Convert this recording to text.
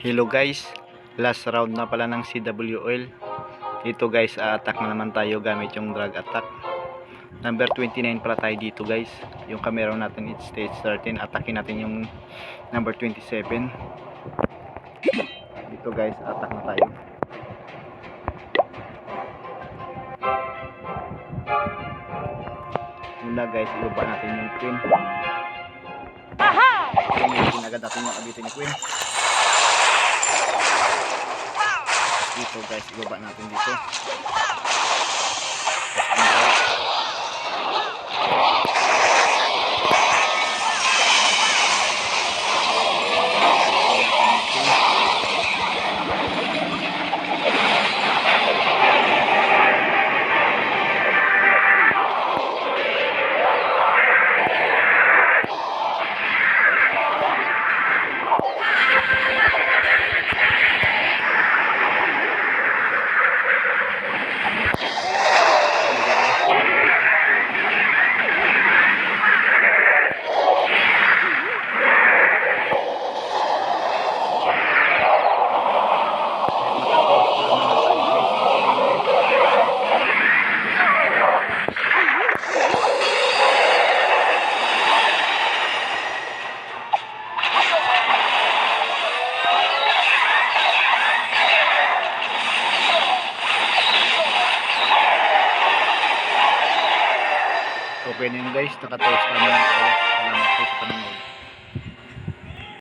Hello guys, last round na pala ng CW oil. Dito guys, attack na naman tayo gamit yung drag attack. Number 29 pala tayo dito guys. Yung camera natin it's stage 13. Attackin natin yung number 27. Dito guys, attack na tayo. Una guys, ibaba natin yung queen. Gamitin agad natin yung abitin ni queen. Dito guys, ibaba natin dito. Okay na yun guys, nakatoast naman tayo. Salamat po sa panonood.